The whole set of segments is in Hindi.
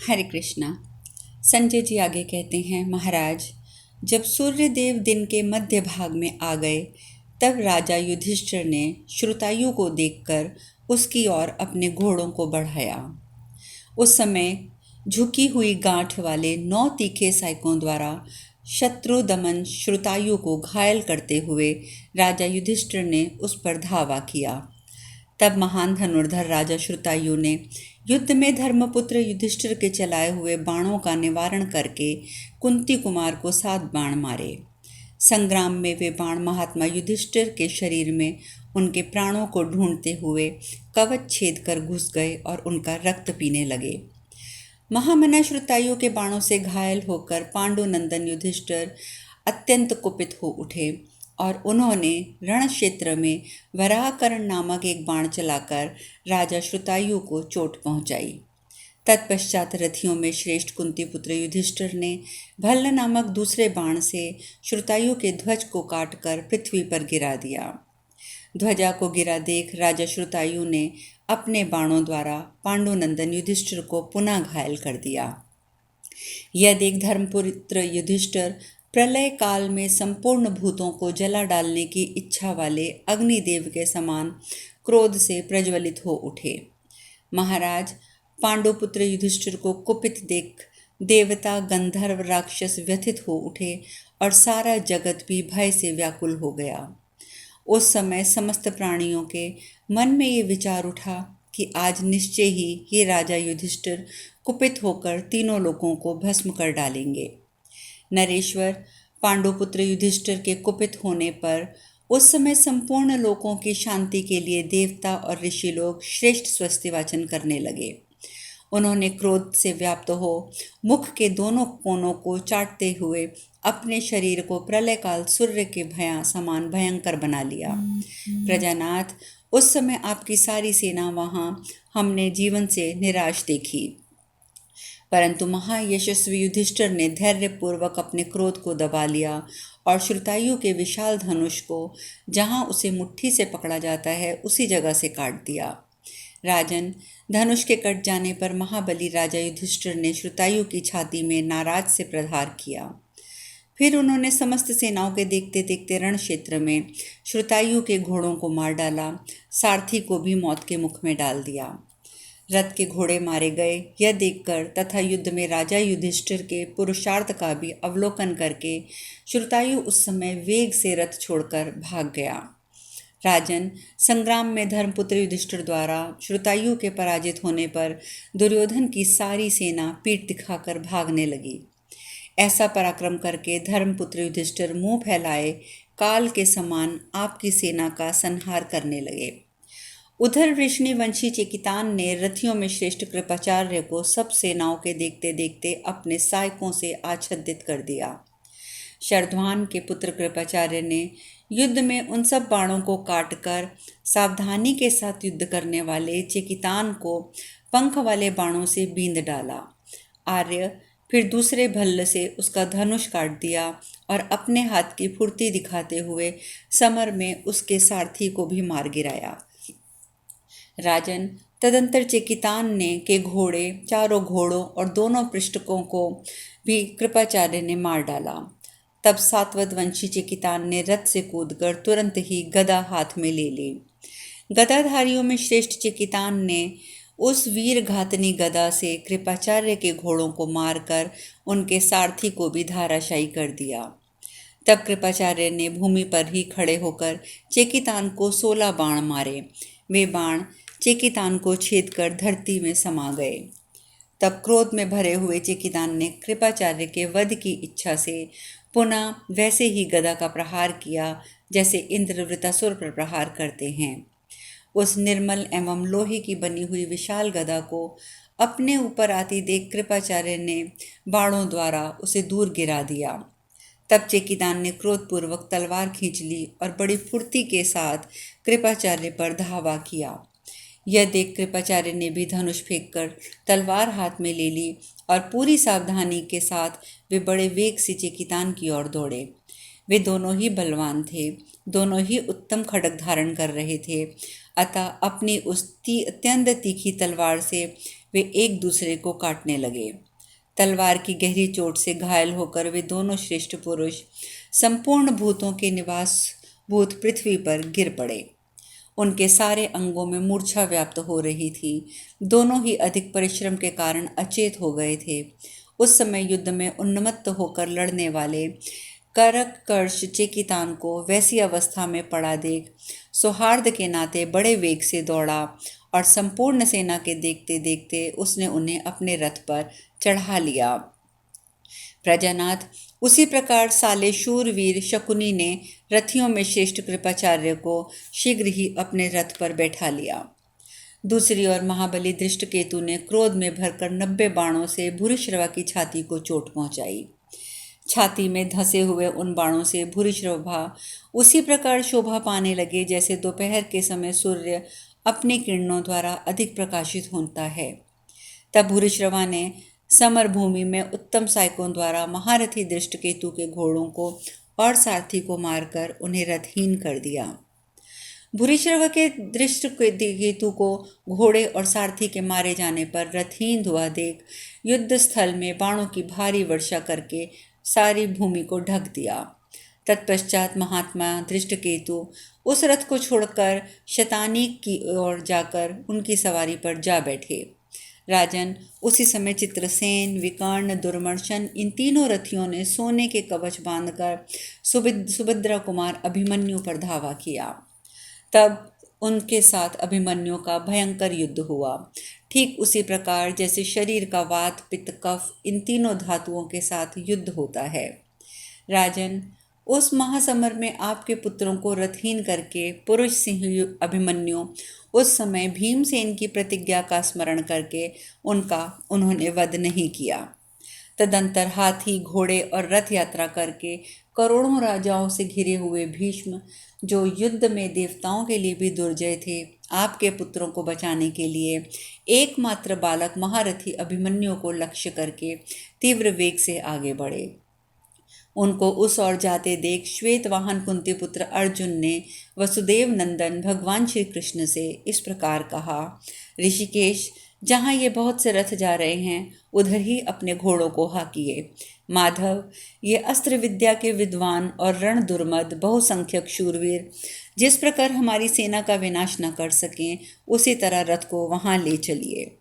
हरे कृष्णा। संजय जी आगे कहते हैं, महाराज, जब सूर्य देव दिन के मध्य भाग में आ गए तब राजा युधिष्ठिर ने श्रुतायु को देखकर उसकी ओर अपने घोड़ों को बढ़ाया। उस समय झुकी हुई गांठ वाले 9 तीखे सैकों द्वारा शत्रु दमन श्रुतायु को घायल करते हुए राजा युधिष्ठिर ने उस पर धावा किया। तब महान धनुर्धर राजा श्रुतायु ने युद्ध में धर्मपुत्र युधिष्ठिर के चलाए हुए बाणों का निवारण करके कुंती कुमार को 7 बाण मारे। संग्राम में वे बाण महात्मा युधिष्ठिर के शरीर में उनके प्राणों को ढूंढते हुए कवच छेद कर घुस गए और उनका रक्त पीने लगे। महामना श्रुतायु के बाणों से घायल होकर पांडुनंदन युधिष्ठिर अत्यंत कुपित हो उठे और उन्होंने रण क्षेत्र में वराहकर्ण नामक एक बाण चलाकर राजा श्रुतायु को चोट पहुंचाई। तत्पश्चात रथियों में श्रेष्ठ कुंती पुत्र युधिष्ठिर ने भल्ल नामक दूसरे बाण से श्रुतायु के ध्वज को काटकर पृथ्वी पर गिरा दिया। ध्वजा को गिरा देख राजा श्रुतायु ने अपने बाणों द्वारा पांडुनंदन युधिष्ठिर को पुनः घायल कर दिया। यह देख धर्मपुत्र युधिष्ठिर प्रलय काल में संपूर्ण भूतों को जला डालने की इच्छा वाले अग्निदेव के समान क्रोध से प्रज्वलित हो उठे। महाराज, पांडुपुत्र युधिष्ठिर को कुपित देख देवता, गंधर्व, राक्षस व्यथित हो उठे और सारा जगत भी भय से व्याकुल हो गया। उस समय समस्त प्राणियों के मन में ये विचार उठा कि आज निश्चय ही ये राजा युधिष्ठिर कुपित होकर तीनों लोगों को भस्म कर डालेंगे। नरेश्वर, पांडुपुत्र युधिष्ठिर के कुपित होने पर उस समय संपूर्ण लोकों की शांति के लिए देवता और ऋषि लोग श्रेष्ठ स्वस्ति वाचन करने लगे। उन्होंने क्रोध से व्याप्त हो मुख के दोनों कोनों को चाटते हुए अपने शरीर को प्रलय काल सूर्य के समान भयंकर बना लिया। प्रजानाथ, उस समय आपकी सारी सेना वहां हमने जीवन से निराश देखी, परंतु महायशस्वी युधिष्ठिर ने धैर्यपूर्वक अपने क्रोध को दबा लिया और श्रुतायु के विशाल धनुष को जहां उसे मुट्ठी से पकड़ा जाता है उसी जगह से काट दिया। राजन, धनुष के कट जाने पर महाबली राजा युधिष्ठिर ने श्रुतायु की छाती में नाराज से प्रहार किया। फिर उन्होंने समस्त सेनाओं के देखते देखते रण क्षेत्र में श्रुतायु के घोड़ों को मार डाला, सारथी को भी मौत के मुख में डाल दिया। रथ के घोड़े मारे गए यह देखकर तथा युद्ध में राजा युधिष्ठिर के पुरुषार्थ का भी अवलोकन करके श्रुतायु उस समय वेग से रथ छोड़कर भाग गया। राजन, संग्राम में धर्मपुत्र युधिष्ठिर द्वारा श्रुतायु के पराजित होने पर दुर्योधन की सारी सेना पीठ दिखाकर भागने लगी। ऐसा पराक्रम करके धर्मपुत्र युधिष्ठिर मुंह फैलाए काल के समान आपकी सेना का संहार करने लगे। उधर वृष्णिवंशी चेकितान ने रथियों में श्रेष्ठ कृपाचार्य को सब सेनाओं के देखते देखते अपने सहायकों से आच्छादित कर दिया। शरध्वान के पुत्र कृपाचार्य ने युद्ध में उन सब बाणों को काटकर सावधानी के साथ युद्ध करने वाले चेकितान को पंख वाले बाणों से बींध डाला। आर्य फिर दूसरे भल्ल से उसका धनुष काट दिया और अपने हाथ की फुर्ती दिखाते हुए समर में उसके सारथी को भी मार गिराया। राजन, तदंतर चेकितान ने के घोड़े, चारों घोड़ों और दोनों पृष्ठकों को भी कृपाचार्य ने मार डाला। तब सातवत वंशी चेकितान ने रथ से कूदकर तुरंत ही गदा हाथ में ले ली। गदाधारियों में श्रेष्ठ चेकितान ने उस वीर घातनी गदा से कृपाचार्य के घोड़ों को मारकर उनके सारथी को भी धराशायी कर दिया। तब कृपाचार्य ने भूमि पर ही खड़े होकर चेकितान को 16 बाण मारे। वे बाण चेकितान को छेद कर धरती में समा गए। तब क्रोध में भरे हुए चेकितान ने कृपाचार्य के वध की इच्छा से पुनः वैसे ही गदा का प्रहार किया जैसे इंद्र वृतासुर पर प्रहार करते हैं। उस निर्मल एवं लोहे की बनी हुई विशाल गदा को अपने ऊपर आती देख कृपाचार्य ने बाणों द्वारा उसे दूर गिरा दिया। तब चेकितान ने क्रोधपूर्वक तलवार खींच ली और बड़ी फुर्ती के साथ कृपाचार्य पर धावा किया। यह देख कृपाचार्य ने भी धनुष फेंककर तलवार हाथ में ले ली और पूरी सावधानी के साथ वे बड़े वेग से चेकितान की ओर दौड़े। वे दोनों ही बलवान थे, दोनों ही उत्तम खड्ग धारण कर रहे थे। अतः अपनी उस अत्यंत तीखी तलवार से वे एक दूसरे को काटने लगे। तलवार की गहरी चोट से घायल होकर वे दोनों श्रेष्ठ पुरुष संपूर्ण भूतों के निवास भूत पृथ्वी पर गिर पड़े। उनके सारे अंगों में मूर्छा व्याप्त हो रही थी। दोनों ही अधिक परिश्रम के कारण अचेत हो गए थे। उस समय युद्ध में उन्मत्त होकर लड़ने वाले करकर्ष चेकितान को वैसी अवस्था में पड़ा देख सौहार्द के नाते बड़े वेग से दौड़ा और संपूर्ण सेना के देखते देखते उसने उन्हें अपने रथ पर चढ़ा लिया। प्रजानाथ, उसी प्रकार साले शूरवीर शकुनी ने रथियों में श्रेष्ठ कृपाचार्य को शीघ्र ही अपने रथ पर बैठा लिया। दूसरी ओर महाबली दृष्टकेतु ने क्रोध में भरकर 90 बाणों से भूरिश्रवा की छाती को चोट पहुंचाई। छाती में धंसे हुए उन बाणों से भूरिश्रवा उसी प्रकार शोभा पाने लगे जैसे दोपहर के समय सूर्य अपने किरणों द्वारा अधिक प्रकाशित होता है। तब भूरिश्रवा ने समर भूमि में उत्तम सैनिकों द्वारा महारथी दृष्टकेतु के घोड़ों को और सारथी को मारकर उन्हें रथहीन कर दिया। भूरिश्रवा के दृष्टकेतु को घोड़े और सारथी के मारे जाने पर रथहीन हुआ देख युद्ध स्थल में बाणों की भारी वर्षा करके सारी भूमि को ढक दिया। तत्पश्चात महात्मा दृष्टकेतु उस रथ को छोड़कर शतानीक की ओर जाकर उनकी सवारी पर जा बैठे। राजन, उसी समय चित्रसेन, विकर्ण, दुर्मर्शन इन तीनों रथियों ने सोने के कवच बांधकर सुभद्रा कुमार अभिमन्यु पर धावा किया। तब उनके साथ अभिमन्यु का भयंकर युद्ध हुआ। ठीक उसी प्रकार जैसे शरीर का वात, पित्त, कफ इन तीनों धातुओं के साथ युद्ध होता है। राजन, उस महासमर में आपके पुत्रों को रथहीन करके पुरुष सिंह अभिमन्यु उस समय भीमसेन की प्रतिज्ञा का स्मरण करके उन्होंने वध नहीं किया। तदंतर हाथी, घोड़े और रथ यात्रा करके करोड़ों राजाओं से घिरे हुए भीष्म, जो युद्ध में देवताओं के लिए भी दुर्जय थे, आपके पुत्रों को बचाने के लिए एकमात्र बालक महारथी अभिमन्यु को लक्ष्य करके तीव्र वेग से आगे बढ़े। उनको उस ओर जाते देख श्वेत वाहन कुंती पुत्र अर्जुन ने वसुदेव नंदन भगवान श्री कृष्ण से इस प्रकार कहा, ऋषिकेश, जहाँ ये बहुत से रथ जा रहे हैं उधर ही अपने घोड़ों को हाकिए। माधव, ये अस्त्र विद्या के विद्वान और रण दुर्मद बहुसंख्यक शूरवीर जिस प्रकार हमारी सेना का विनाश न कर सकें, उसी तरह रथ को वहाँ ले चलिए।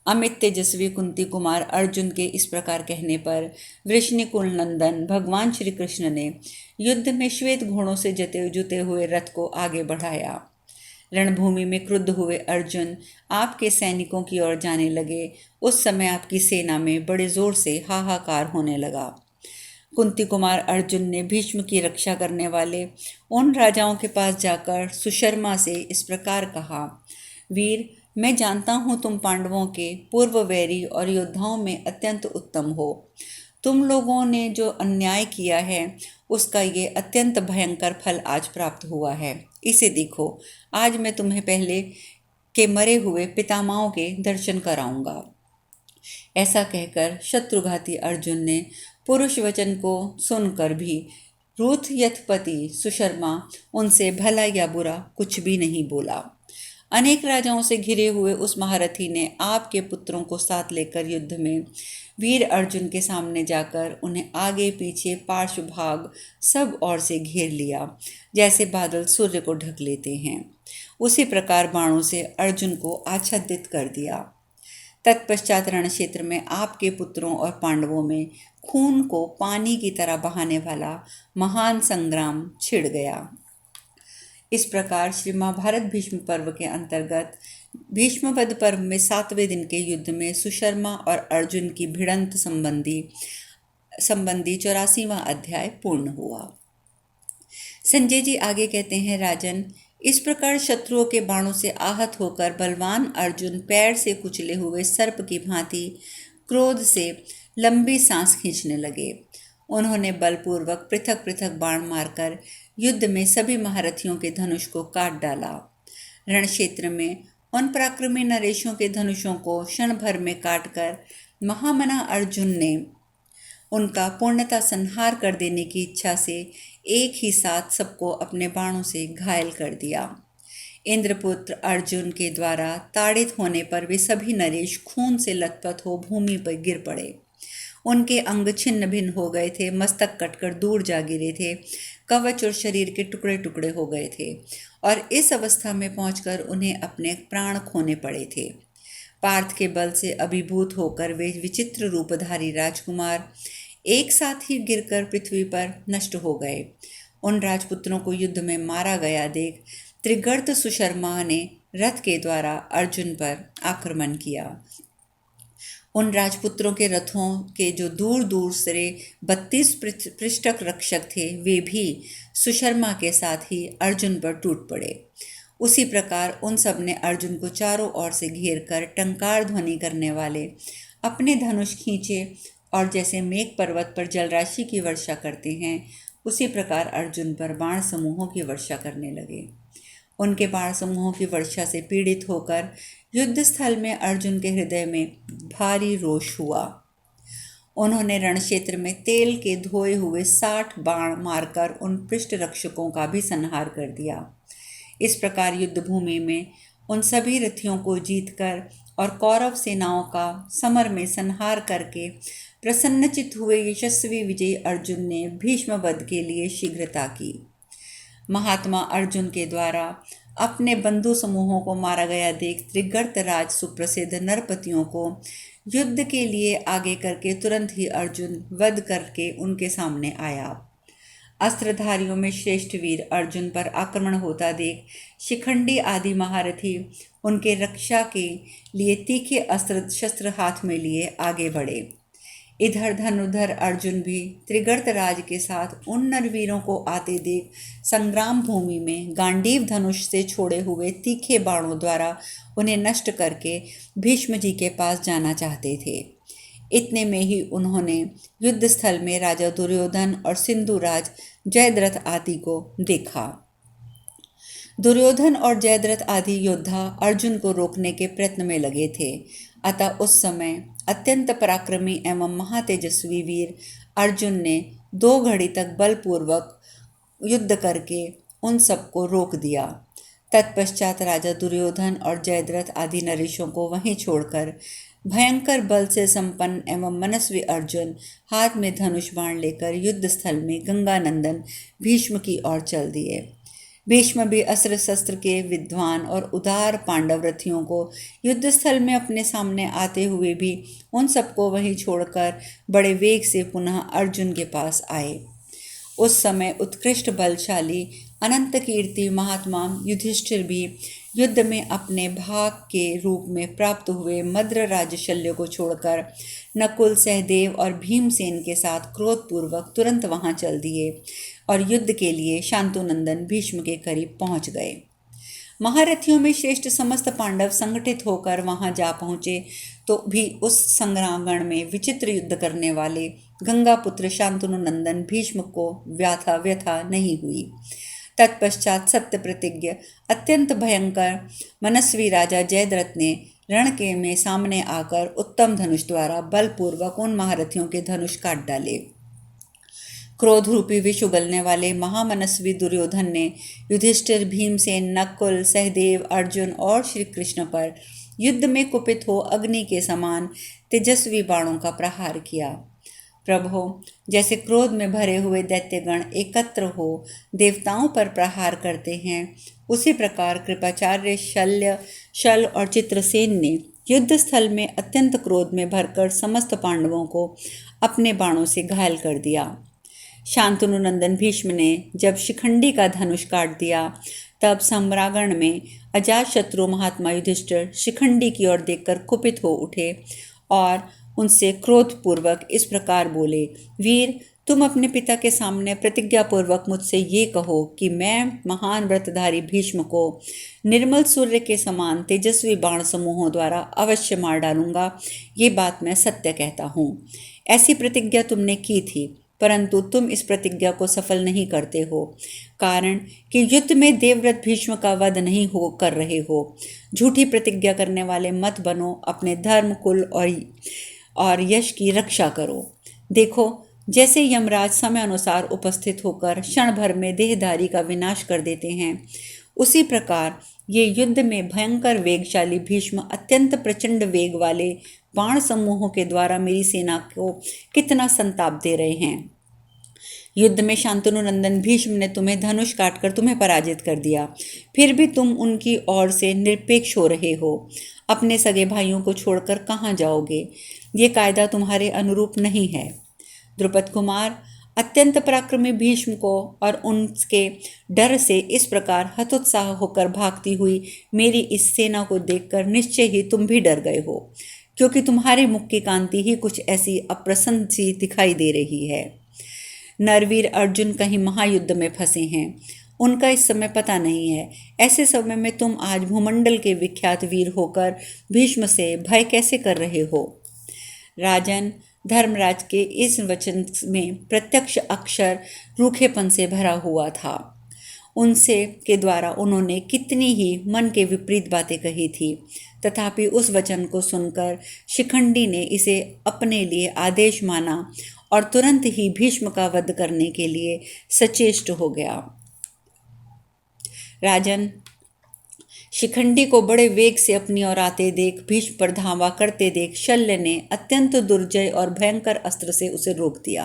अमित तेजस्वी कुंती कुमार अर्जुन के इस प्रकार कहने पर वृषनिकुल नंदन भगवान श्री कृष्ण ने युद्ध में श्वेत घोड़ों से जुते हुए रथ को आगे बढ़ाया। रणभूमि में क्रुद्ध हुए अर्जुन आपके सैनिकों की ओर जाने लगे। उस समय आपकी सेना में बड़े जोर से हाहाकार होने लगा। कुंती कुमार अर्जुन ने भीष्म की रक्षा करने वाले उन राजाओं के पास जाकर सुशर्मा से इस प्रकार कहा, वीर, मैं जानता हूँ तुम पांडवों के पूर्व वैरी और योद्धाओं में अत्यंत उत्तम हो। तुम लोगों ने जो अन्याय किया है उसका ये अत्यंत भयंकर फल आज प्राप्त हुआ है। इसे देखो, आज मैं तुम्हें पहले के मरे हुए पितामहों के दर्शन कराऊंगा। ऐसा कहकर शत्रुघाती अर्जुन ने पुरुष वचन को सुनकर भी रूथयथपति सुशर्मा उनसे भला या बुरा कुछ भी नहीं बोला। अनेक राजाओं से घिरे हुए उस महारथी ने आपके पुत्रों को साथ लेकर युद्ध में वीर अर्जुन के सामने जाकर उन्हें आगे पीछे पार्श्व भाग सब ओर से घेर लिया, जैसे बादल सूर्य को ढक लेते हैं। उसी प्रकार बाणों से अर्जुन को आच्छादित कर दिया। तत्पश्चात रण क्षेत्र में आपके पुत्रों और पांडवों में खून को पानी की तरह बहाने वाला महान संग्राम छिड़ गया। इस प्रकार श्री महाभारत भीष्म पर्व के अंतर्गत भीष्मवध पर्व में 7वें दिन के युद्ध में सुशर्मा और अर्जुन की भिड़ंत संबंधी 84वां अध्याय पूर्ण हुआ। संजय जी आगे कहते हैं, राजन, इस प्रकार शत्रुओं के बाणों से आहत होकर बलवान अर्जुन पैर से कुचले हुए सर्प की भांति क्रोध से लंबी सांस खींचने लगे। उन्होंने बलपूर्वक पृथक पृथक बाण मारकर युद्ध में सभी महारथियों के धनुष को काट डाला। रण क्षेत्र में उन पराक्रमी नरेशों के धनुषों को क्षण भर में काटकर महामना अर्जुन ने उनका पूर्णतः संहार कर देने की इच्छा से एक ही साथ सबको अपने बाणों से घायल कर दिया। इंद्रपुत्र अर्जुन के द्वारा ताड़ित होने पर वे सभी नरेश खून से लथपथ हो भूमि पर गिर पड़े। उनके अंग छिन्न भिन्न हो गए थे, मस्तक कटकर दूर जा गिरे थे, कवच और शरीर के टुकड़े टुकड़े हो गए थे और इस अवस्था में पहुंचकर उन्हें अपने प्राण खोने पड़े थे। पार्थ के बल से अभिभूत होकर वे विचित्र रूपधारी राजकुमार एक साथ ही गिरकर पृथ्वी पर नष्ट हो गए। उन राजपुत्रों को युद्ध में मारा गया देख त्रिगर्त सुशर्मा ने रथ के द्वारा अर्जुन पर आक्रमण किया। उन राजपुत्रों के रथों के जो दूर दूर से 32 पृष्ठक रक्षक थे, वे भी सुशर्मा के साथ ही अर्जुन पर टूट पड़े। उसी प्रकार उन सब ने अर्जुन को चारों ओर से घेर कर टंकार ध्वनि करने वाले अपने धनुष खींचे और जैसे मेघ पर्वत पर जलराशि की वर्षा करते हैं, उसी प्रकार अर्जुन पर बाण समूहों की वर्षा करने लगे। उनके बाण समूहों की वर्षा से पीड़ित होकर युद्ध स्थल में अर्जुन के हृदय में भारी रोष हुआ। उन्होंने रणक्षेत्र में तेल के धोए हुए 60 बाण मारकर उन पृष्ठ रक्षकों का भी संहार कर दिया। इस प्रकार युद्ध भूमि में उन सभी रथियों को जीतकर और कौरव सेनाओं का समर में संहार करके प्रसन्नचित हुए यशस्वी विजयी अर्जुन ने भीष्म वध के लिए शीघ्रता की। महात्मा अर्जुन के द्वारा अपने बंधु समूहों को मारा गया देख त्रिगर्त राज सुप्रसिद्ध नरपतियों को युद्ध के लिए आगे करके तुरंत ही अर्जुन वध करके उनके सामने आया। अस्त्रधारियों में श्रेष्ठ वीर अर्जुन पर आक्रमण होता देख शिखंडी आदि महारथी उनके रक्षा के लिए तीखे अस्त्र शस्त्र हाथ में लिए आगे बढ़े। इधर धनुधर अर्जुन भी त्रिगर्त राज के साथ उन नरवीरों को आते देख संग्राम भूमि में गांडीव धनुष से छोड़े हुए तीखे बाणों द्वारा उन्हें नष्ट करके भीष्म जी के पास जाना चाहते थे। इतने में ही उन्होंने युद्ध स्थल में राजा दुर्योधन और सिंधुराज जयद्रथ आदि को देखा। दुर्योधन और जयद्रथ आदि योद्धा अर्जुन को रोकने के प्रयत्न में लगे थे। अतः उस समय अत्यंत पराक्रमी एवं महातेजस्वी वीर अर्जुन ने 2 घड़ी तक बलपूर्वक युद्ध करके उन सबको रोक दिया। तत्पश्चात राजा दुर्योधन और जयद्रथ आदि नरेशों को वहीं छोड़कर भयंकर बल से संपन्न एवं मनस्वी अर्जुन हाथ में धनुष बाण लेकर युद्ध स्थल में गंगानंदन भीष्म की ओर चल दिए। भीष्म भी अस्त्र शस्त्र के विद्वान और उदार पांडव रथियों को युद्ध स्थल में अपने सामने आते हुए भी उन सबको वहीं छोड़कर बड़े वेग से पुनः अर्जुन के पास आए। उस समय उत्कृष्ट बलशाली अनंत कीर्ति महात्मा युधिष्ठिर भी युद्ध में अपने भाग के रूप में प्राप्त हुए मद्र राज शल्य को छोड़कर नकुल, सहदेव और भीमसेन के साथ क्रोधपूर्वक तुरंत वहां चल दिए और युद्ध के लिए शांतुनंदन भीष्म के करीब पहुंच गए। महारथियों में श्रेष्ठ समस्त पांडव संगठित होकर वहां जा पहुंचे तो भी उस संग्रामगण में विचित्र युद्ध करने वाले गंगापुत्र शांतनुनंदन भीष्म को व्यथा नहीं हुई। तत्पश्चात सत्य प्रतिज्ञ अत्यंत भयंकर मनस्वी राजा जयद्रथ ने रण के में सामने आकर उत्तम धनुष द्वारा बलपूर्वक उन महारथियों के धनुष काट डाले। क्रोध रूपी विष उगलने वाले महामनस्वी दुर्योधन ने युधिष्ठिर, भीमसेन, नकुल, सहदेव, अर्जुन और श्री कृष्ण पर युद्ध में कुपित हो अग्नि के समान तेजस्वी बाणों का प्रहार किया। प्रभो, जैसे क्रोध में भरे हुए दैत्यगण एकत्र हो देवताओं पर प्रहार करते हैं, उसी प्रकार कृपाचार्य शल और चित्रसेन ने युद्ध स्थल में अत्यंत क्रोध में भरकर समस्त पांडवों को अपने बाणों से घायल कर दिया। शांतनुनंदन भीष्म ने जब शिखंडी का धनुष काट दिया, तब सम्रागण में अजातशत्रु महात्मा युधिष्ठिर शिखंडी की ओर देखकर कुपित हो उठे और उनसे क्रोधपूर्वक इस प्रकार बोले, वीर, तुम अपने पिता के सामने प्रतिज्ञापूर्वक मुझसे ये कहो कि मैं महान व्रतधारी भीष्म को निर्मल सूर्य के समान तेजस्वी बाण समूहों द्वारा अवश्य मार डालूंगा। ये बात मैं सत्य कहता हूँ। ऐसी प्रतिज्ञा तुमने की थी, परंतु तुम इस प्रतिज्ञा को सफल नहीं करते हो, कारण कि युद्ध में देवव्रत भीष्म का वध नहीं कर रहे हो। झूठी प्रतिज्ञा करने वाले मत बनो, अपने धर्म, कुल और यश की रक्षा करो। देखो, जैसे यमराज समय अनुसार उपस्थित होकर क्षण भर में देहधारी का विनाश कर देते हैं, उसी प्रकार ये युद्ध में भयंकर वेगशाली भीष्म अत्यंत प्रचंड वेग वाले बाण समूहों के द्वारा मेरी सेना को कितना संताप दे रहे हैं। युद्ध में शांतनु नंदन भीष्म ने तुम्हें धनुष काटकर तुम्हें पराजित कर दिया, फिर भी तुम उनकी ओर से निरपेक्ष हो रहे हो। अपने सगे भाइयों को छोड़कर कहाँ जाओगे? ये कायदा तुम्हारे अनुरूप नहीं है। द्रुपद कुमार, अत्यंत पराक्रमी भीष्म को और उनके डर से इस प्रकार हतोत्साह होकर भागती हुई मेरी इस सेना को देखकर निश्चय ही तुम भी डर गए हो, क्योंकि तुम्हारे मुख की कांति ही कुछ ऐसी अप्रसन्न सी दिखाई दे रही है। नरवीर अर्जुन कहीं महायुद्ध में फंसे हैं, उनका इस समय पता नहीं है। ऐसे समय में तुम आज भूमंडल के विख्यात वीर होकर भीष्म से भय कैसे कर रहे हो? राजन, धर्मराज के इस वचन में प्रत्यक्ष अक्षर रूखेपन से भरा हुआ था। उनसे के द्वारा उन्होंने कितनी ही मन के विपरीत बातें कही थी, तथापि उस वचन को सुनकर शिखंडी ने इसे अपने लिए आदेश माना और तुरंत ही भीष्म का वध करने के लिए सचेष्ट हो गया। राजन, शिखंडी को बड़े वेग से अपनी ओर आते देख, भीष्म पर धावा करते देख शल्य ने अत्यंत दुर्जय और भयंकर अस्त्र से उसे रोक दिया।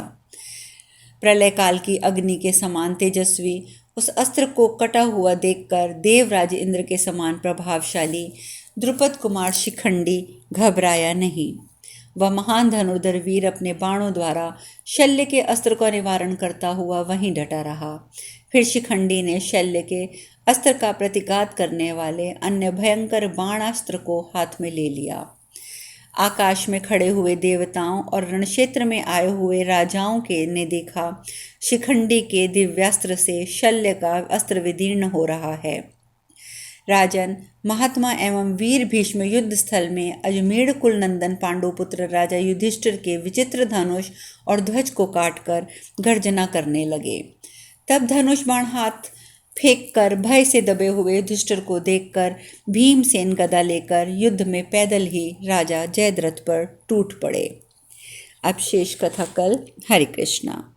प्रलय काल की अग्नि के समान तेजस्वी उस अस्त्र को कटा हुआ देखकर देवराज इंद्र के समान प्रभावशाली द्रुपद कुमार शिखंडी घबराया नहीं। वह महान धनुर्धर वीर अपने बाणों द्वारा शल्य के अस्त्र का निवारण करता हुआ वहीं डटा रहा। फिर शिखंडी ने शल्य के अस्त्र का प्रतिघात करने वाले अन्य भयंकर बाणास्त्र को हाथ में ले लिया। आकाश में खड़े हुए देवताओं और रणक्षेत्र में आए हुए राजाओं के ने देखा शिखंडी के दिव्यास्त्र से शल्य का अस्त्र विदीर्ण हो रहा है। राजन, महात्मा एवं वीर भीष्म युद्ध स्थल में अजमेर कुल नंदन पांडुपुत्र राजा युधिष्ठिर के विचित्र धनुष और ध्वज को काटकर गर्जना करने लगे। तब धनुष बाण हाथ फेंक कर भय से दबे हुए युधिष्ठिर को देखकर भीमसेन गदा लेकर युद्ध में पैदल ही राजा जयद्रथ पर टूट पड़े। अब शेष कथा कल। हरे कृष्णा।